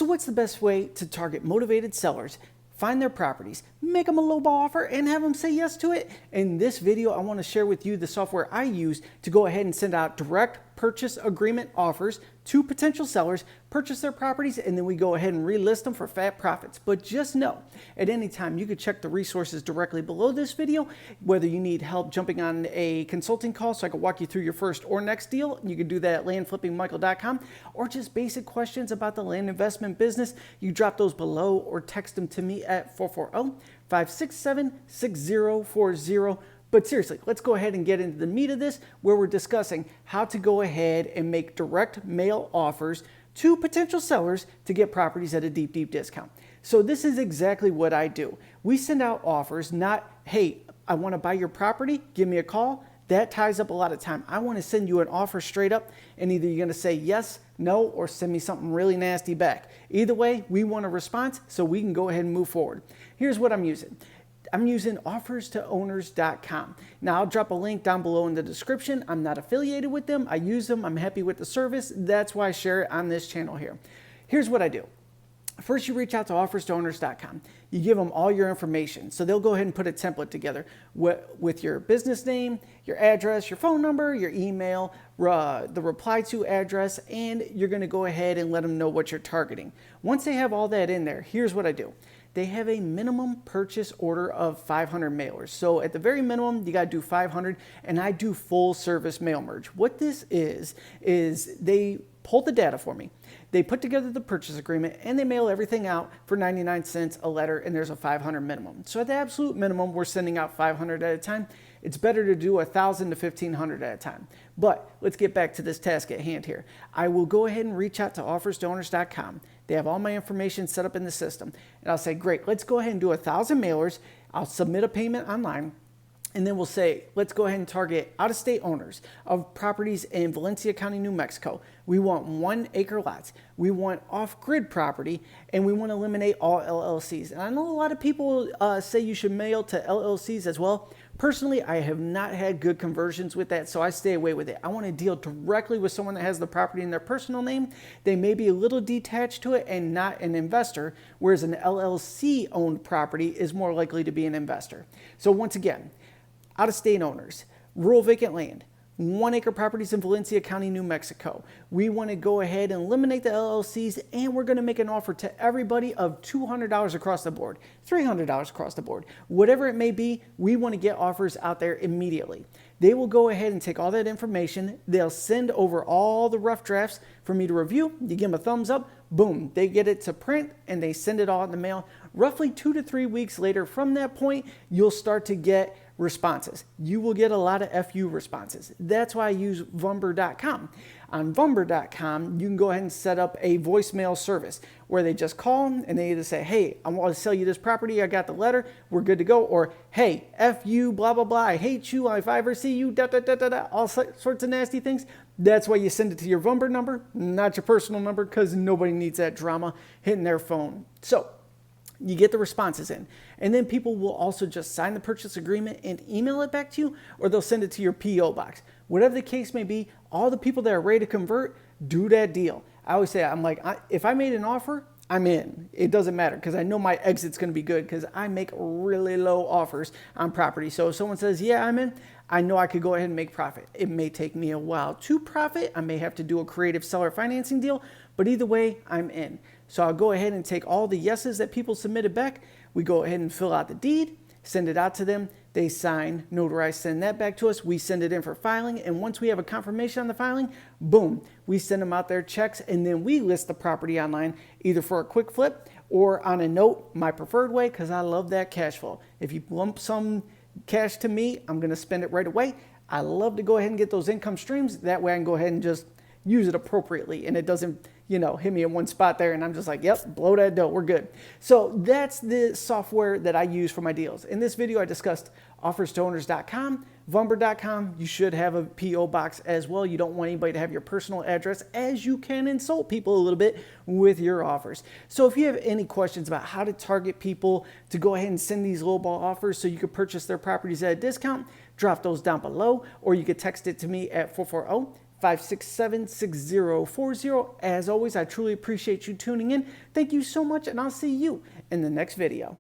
So what's the best way to target motivated sellers, find their properties, make them a lowball offer, and have them say yes to it? In this video, I want to share with you the software I use to go ahead and send out direct purchase agreement offers to potential sellers, purchase their properties, and then we go ahead and relist them for fat profits. But just know, at any time, you could check the resources directly below this video. Whether you need help jumping on a consulting call so I can walk you through your first or next deal, you can do that at landflippingmichael.com, or just basic questions about the land investment business, you drop those below or text them to me at 440-567-6040. But seriously, let's go ahead and get into the meat of this, where we're discussing how to go ahead and make direct mail offers to potential sellers to get properties at a deep, deep discount. So this is exactly what I do. We send out offers, not, hey, I want to buy your property, give me a call. That ties up a lot of time. I want to send you an offer straight up, and either you're going to say yes, no, or send me something really nasty back. Either way, we want a response so we can go ahead and move forward. Here's what I'm using. I'm using offerstowners.com. Now, I'll drop a link down below in the description. I'm not affiliated with them. I use them. I'm happy with the service. That's why I share it on this channel here. Here's what I do. First, you reach out to offerstowners.com. You give them all your information. So they'll go ahead and put a template together with your business name, your address, your phone number, your email, the reply to address, and you're going to go ahead and let them know what you're targeting. Once they have all that in there, here's what I do. They have a minimum purchase order of 500 mailers. So at the very minimum, you got to do 500, and I do full service mail merge. What this is they pull the data for me. They put together the purchase agreement, and they mail everything out for 99 cents a letter, and there's a 500 minimum. So at the absolute minimum, we're sending out 500 at a time. It's better to do 1,000 to 1,500 at a time. But let's get back to this task at hand here. I will go ahead and reach out to offerstowners.com. They have all my information set up in the system. And I'll say, great, let's go ahead and do 1,000 mailers. I'll submit a payment online. And then we'll say, let's go ahead and target out-of-state owners of properties in Valencia County, New Mexico. We want 1 acre lots. We want off-grid property, and we want to eliminate all LLCs. And I know a lot of people say you should mail to LLCs as well. Personally, I have not had good conversions with that, so I stay away with it. I want to deal directly with someone that has the property in their personal name. They may be a little detached to it and not an investor, whereas an LLC-owned property is more likely to be an investor. So once again, out-of-state owners, rural vacant land, 1 acre properties in Valencia County, New Mexico. We want to go ahead and eliminate the LLCs, and we're going to make an offer to everybody of $200 across the board, $300 across the board. Whatever it may be, we want to get offers out there immediately. They will go ahead and take all that information. They'll send over all the rough drafts for me to review. You give them a thumbs up, boom, they get it to print, and they send it all in the mail. Roughly 2 to 3 weeks later, from that point, you'll start to get responses. You will get a lot of FU responses. That's why I use Vumber.com. On Vumber.com, you can go ahead and set up a voicemail service where they just call and they either say, hey, I want to sell you this property. I got the letter. We're good to go. Or, hey, F you, blah, blah, blah. I hate you. If I ever see you, da, da, da, da, da, all sorts of nasty things. That's why you send it to your Vumber number, not your personal number, because nobody needs that drama hitting their phone. So you get the responses in, and then people will also just sign the purchase agreement and email it back to you, or they'll send it to your PO box. Whatever the case may be, all the people that are ready to convert, do that deal. I always say, I'm like, if I made an offer, I'm in. It doesn't matter, because I know my exit's going to be good, because I make really low offers on property. So if someone says, yeah, I'm in, I know I could go ahead and make profit. It may take me a while to profit. I may have to do a creative seller financing deal, but either way, I'm in. So I'll go ahead and take all the yeses that people submitted back. We go ahead and fill out the deed, send it out to them. They sign, notarize, send that back to us. We send it in for filing. And once we have a confirmation on the filing, boom, we send them out their checks. And then we list the property online, either for a quick flip or on a note, my preferred way, because I love that cash flow. If you lump some cash to me, I'm going to spend it right away. I love to go ahead and get those income streams. That way I can go ahead and just use it appropriately, and it doesn't, hit me in one spot there, and I'm just like, yep, blow that dough, we're good. So that's the software that I use for my deals. In this video, I discussed offerstowners.com, Vumber.com. You should have a PO box as well. You don't want anybody to have your personal address, as you can insult people a little bit with your offers. So if you have any questions about how to target people to go ahead and send these lowball offers so you could purchase their properties at a discount, drop those down below, or you could text it to me at 440 567-6040. As always, I truly appreciate you tuning in. Thank you so much, and I'll see you in the next video.